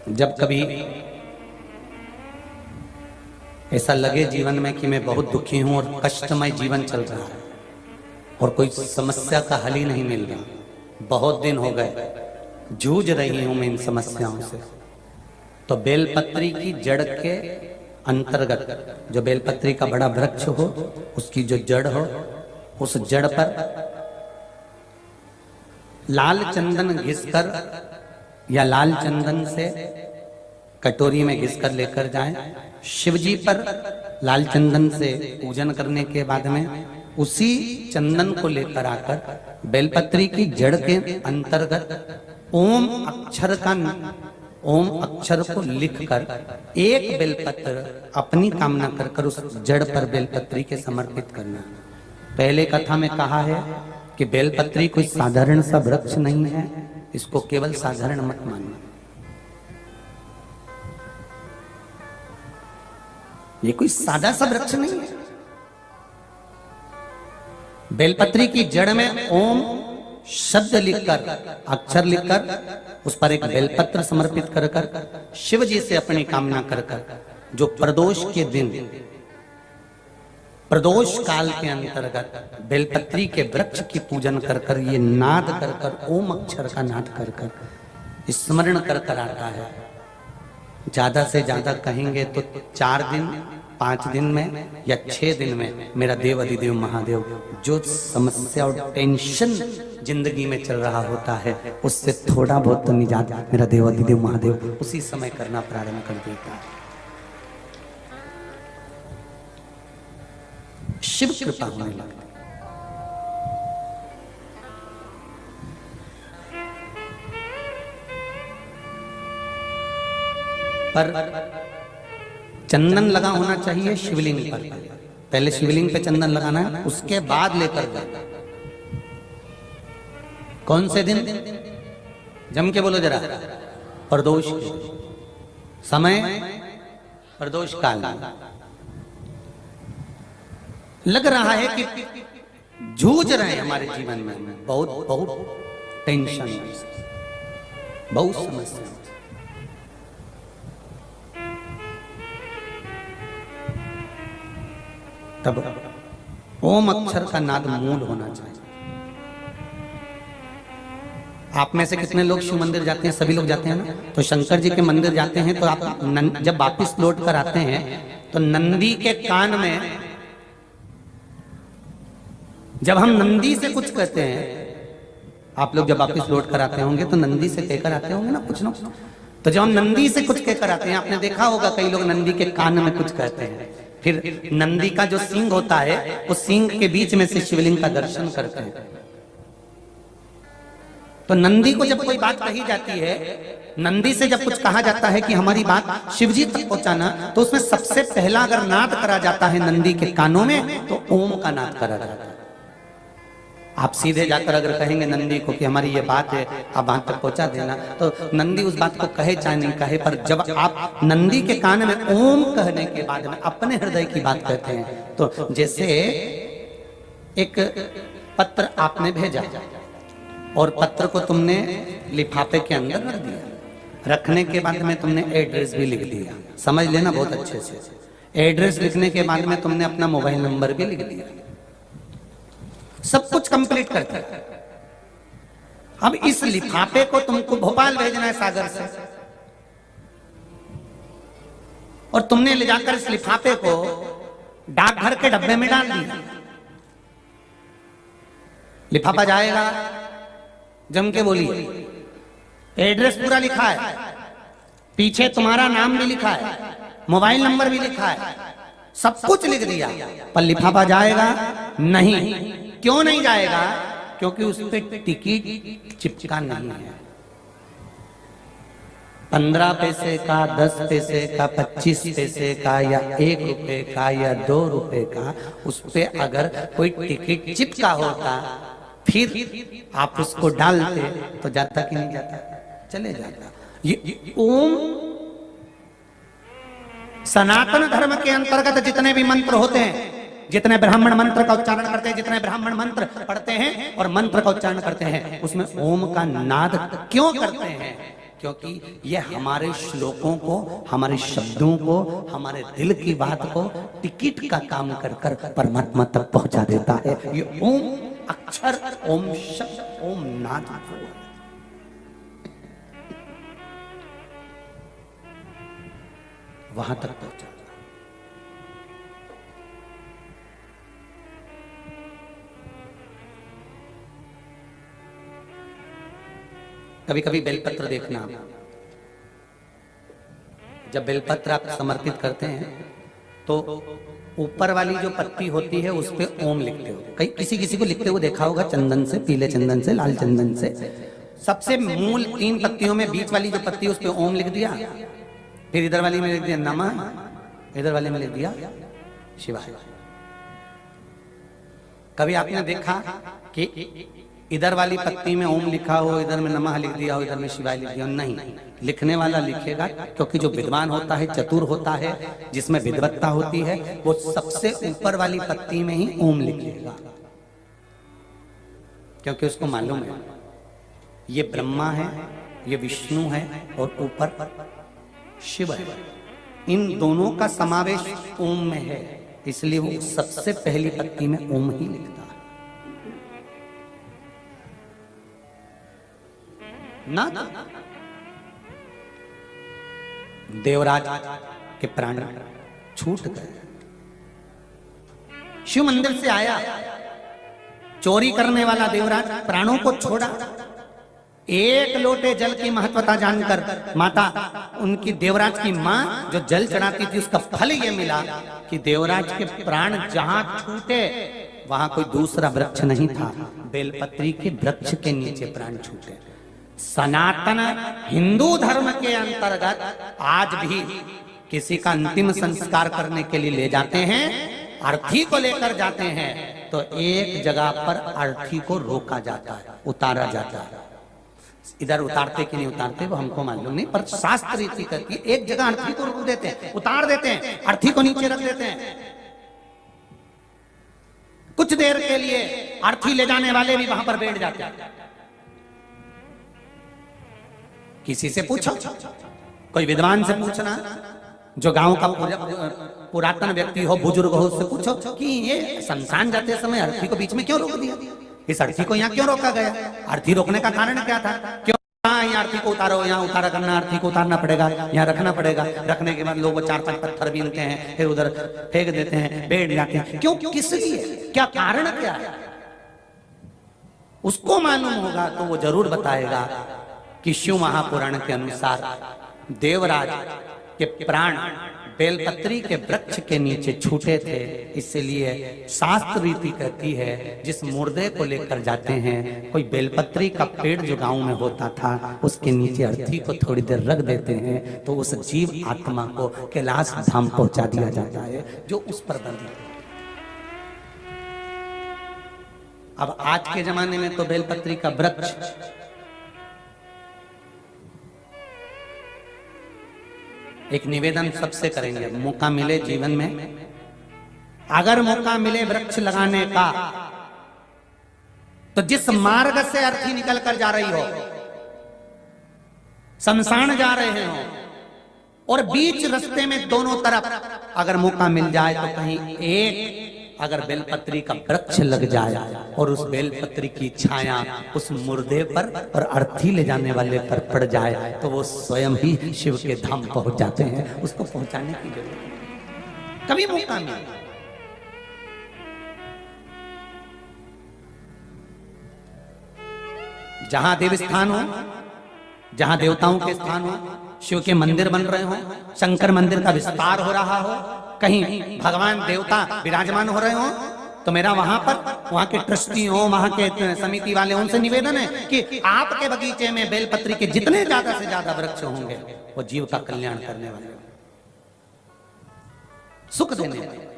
जब कभी ऐसा लगे जीवन में कि मैं बहुत दुखी हूं और कष्टमय जीवन चल रहा है और कोई समस्या का हल ही नहीं मिल रहा, बहुत दिन हो गए जूझ रही हूं मैं इन समस्याओं से, तो बेलपत्री की जड़ के अंतर्गत, जो बेलपत्री का बड़ा वृक्ष हो उसकी जो जड़ हो, उस जड़ पर लाल चंदन घिसकर या लाल चंदन से कटोरी में घिसकर लेकर जाएं। शिवजी पर लाल चंदन से पूजन करने के बाद में उसी चंदन को लेकर आकर बेलपत्री की जड़ के अंतर्गत ओम अक्षर को लिखकर एक बेलपत्र अपनी कामना कर उस जड़ पर बेलपत्री के समर्पित करना। पहले कथा में कहा है कि बेलपत्री कोई साधारण सा वृक्ष नहीं है, इसको केवल साधारण मत मानना। ये कोई सादा सा वृक्ष नहीं है। बेलपत्री की जड़ में ओम शब्द लिखकर, अक्षर लिखकर उस पर एक बेलपत्र समर्पित कर कर शिव जी से अपनी कामना कर कर, जो प्रदोष के दिन, प्रदोष काल के अंतर्गत बेलपत्री के वृक्ष की पूजन कर कर, ये नाद कर कर, ओम अक्षर का नाद कर कर स्मरण कर कर आता है। ज्यादा से ज्यादा कहेंगे तो 4 दिन 5 दिन में या 6 दिन में मेरा देव अधिदेव महादेव जो समस्या और टेंशन जिंदगी में चल रहा होता है उससे थोड़ा बहुत तो निजात मेरा देव अधिदेव महादेव उसी समय करना प्रारंभ कर देता है। शिव कृपा होने लगती। पर चंदन लगा होना चाहिए शिवलिंग पर। पहले शिवलिंग पे चंदन लगाना है, उसके बाद लेकर जाना। कौन से दिन? जम के बोलो जरा। प्रदोष समय, प्रदोष काल। लग रहा है कि जूझ रहे हैं हमारे जीवन में, बहुत बहुत टेंशन, बहुत समस्या। तब ओम अक्षर का नाद मूल होना चाहिए। आप में से कितने लोग शिव मंदिर जाते हैं? सभी लोग जाते हैं ना। तो शंकर जी के मंदिर जाते हैं तो आप जब वापिस लौट कर आते हैं तो नंदी के कान में, जब हम नंदी से कुछ कहते हैं, आप लोग जब वापिस लौट कर आते होंगे तो नंदी से कहकर आते होंगे ना कुछ ना। तो जब हम नंदी से कुछ कहकर आते हैं, आपने देखा होगा कई लोग नंदी के कान में कुछ कहते हैं, फिर नंदी का जो सींग होता है उस सींग के बीच में से शिवलिंग का दर्शन करते हैं। तो नंदी को जब कोई बात कही जाती है, नंदी से जब कुछ कहा जाता है कि हमारी बात शिवजी तक पहुंचाना, तो उसमें सबसे पहला अगर नाद करा जाता है नंदी के कानों में तो ओम का नाद करा जाता है। आप सीधे जाकर अगर कहेंगे नंदी को कि हमारी ये बात है, आप वहां तक पहुंचा देना, तो नंदी उस बात को कहे चाहे नहीं कहे, पर जब आप नंदी के कान में ओम कहने के बाद में अपने हृदय की बात कहते हैं, तो जैसे एक पत्र आपने भेजा और पत्र को तुमने लिफाफे के अंदर रख दिया, रखने के बाद में तुमने एड्रेस भी लिख दिया, समझ लेना बहुत अच्छे से। एड्रेस लिखने के बाद में तुमने अपना मोबाइल नंबर भी लिख दिया, सब कुछ कंप्लीट करते। अब इस लिफाफे को तुमको भोपाल भेजना है सागर से, और तुमने ले जाकर इस लिफाफे को डाकघर के डब्बे में डाल दिया। लिफाफा जाएगा, जम के बोलिए, एड्रेस पूरा लिखा है, पीछे तुम्हारा नाम भी लिखा है, मोबाइल नंबर भी लिखा है, सब कुछ लिख दिया, पर लिफाफा जाएगा नहीं। क्यों नहीं जाएगा? क्योंकि उस पे टिकट चिपका नहीं है। 15 पैसे का, 10 पैसे का, 25 पैसे का, या 1 रुपए का, या 2 रुपए का, उस पे अगर कोई टिकट चिपका होता फिर आप उसको डालते तो जाता कि नहीं जाता? चले जाता। ये ओम सनातन धर्म के अंतर्गत जितने भी मंत्र होते हैं, जितने ब्राह्मण मंत्र का उच्चारण करते हैं, जितने ब्राह्मण मंत्र पढ़ते हैं और मंत्र का उच्चारण करते हैं, उसमें ओम का नाद क्यों करते हैं? क्योंकि ये हमारे श्लोकों को, हमारे शब्दों को, हमारे दिल की बात को टिकट का काम कर कर परमात्मा तक पहुंचा देता है। ये ओम अक्षर, ओम शब्द, ओम नाद वहां तक पहुंचा। कभी कभी बेलपत्र देखना, जब बेलपत्र आप समर्पित करते हैं तो ऊपर वाली जो पत्ती होती है उस पे ओम लिखते हो। कहीं किसी किसी को लिखते हुए देखा होगा, चंदन से, पीले चंदन से, लाल चंदन से। सबसे मूल 3 पत्तियों में बीच वाली जो पत्ती है उस पे ओम लिख दिया, फिर इधर वाली में लिख दिया नमः, इधर वाले में लिख दिया शिवाय। कभी आपने देखा कि इधर वाली पत्ती में ओम लिखा हो, इधर में नमः लिख दिया हो, इधर में शिवाय लिख दिया हो? नहीं, लिखने वाला लिखेगा, क्योंकि जो विद्वान होता है, चतुर होता है, जिसमें विद्वत्ता होती है, वो सबसे ऊपर वाली पत्ती में ही ओम लिखेगा, क्योंकि उसको मालूम है ये ब्रह्मा है, ये विष्णु है और ऊपर शिव है। इन दोनों का समावेश ओम में है, इसलिए वो सबसे पहली पत्ती में ओम ही लिखता है। ना देवराज के प्राण छूट गए। शिव मंदिर से आया, चोरी करने वाला देवराज प्राणों को छोड़ा। एक लोटे जल की महत्वता जानकर माता, उनकी देवराज की मां जो जल चढ़ाती थी, उसका फल ये मिला कि देवराज के प्राण जहां छूटे वहां कोई दूसरा वृक्ष नहीं था, बेलपत्री के वृक्ष के नीचे प्राण छूटे। सनातन हिंदू धर्म के अंतर्गत आज भी किसी का अंतिम संस्कार करने के लिए ले जाते हैं, अर्थी को लेकर जाते हैं, तो एक जगह पर अर्थी को रोका जाता है, उतारा जाता है। इधर उतारते कि नहीं उतारते वो हमको मालूम नहीं, पर शास्त्र रीति करती है एक जगह अर्थी को रोक देते हैं, उतार देते हैं, अर्थी को नीचे रख देते हैं। कुछ देर के लिए अर्थी ले जाने वाले भी वहां पर बैठ जाते हैं। किसी से पूछो, कोई विद्वान से पूछना, जो गांव का पुरातन व्यक्ति हो, बुजुर्ग हो, उससे पूछो कि ये शमशान जाते समय अर्थी को बीच में क्यों रोक दिया, इस अर्थी को यहाँ क्यों रोका गया, अर्थी रोकने का कारण क्या था, क्यों यहाँ अर्थी को उतारो, यहाँ उतारा करना, अर्थी को उतारना पड़ेगा, यहाँ रखना पड़ेगा, रखने के बाद लोग 4-5 पत्थर बीनते हैं, फिर उधर फेंक देते हैं, बैठ जाते हैं, क्यों, किस लिए, क्या कारण क्या है? उसको मालूम होगा तो वो जरूर बताएगा कि शिव महापुराण के अनुसार देवराज के प्राण बेलपत्री के वृक्ष के नीचे छूटे थे, इसलिए शास्त्र रीति कहती है जिस मुर्दे को लेकर जाते हैं, कोई बेलपत्री का पेड़ जो गांव में होता था उसके नीचे अर्थी को थोड़ी देर रख देते हैं, तो उस जीव आत्मा को कैलाश धाम पहुंचा दिया जाता है जो उस पर बंधी। अब आज के जमाने में तो बेलपत्री का वृक्ष एक निवेदन सबसे करेंगे, मौका मिले जीवन में, अगर मौका मिले वृक्ष लगाने का, तो जिस मार्ग से अर्थी निकल कर जा रही हो, शमशान जा रहे हो, और बीच रास्ते में दोनों तरफ अगर मौका मिल जाए तो कहीं एक अगर बेलपत्री का वृक्ष लग जाए और उस बेलपत्री की छाया उस मुर्दे पर और अर्थी ले जाने वाले पर पड़ जाए, तो वो स्वयं ही शिव के धाम पहुंच जाते हैं। उसको पहुंचाने की जरूरत कभी मौका मिले। जहां देव स्थान हो, जहां देवताओं के स्थान हो, शिव के मंदिर बन रहे हो, शंकर मंदिर का विस्तार हो रहा हो, कहीं भगवान देवता विराजमान हो रहे हो, तो मेरा वहां पर, वहां के ट्रस्टी हो, वहां के समिति वाले, उनसे निवेदन है कि आपके बगीचे में बेलपत्री के जितने ज्यादा से ज्यादा वृक्ष होंगे वो जीव का कल्याण करने वाले, सुख देने वाले।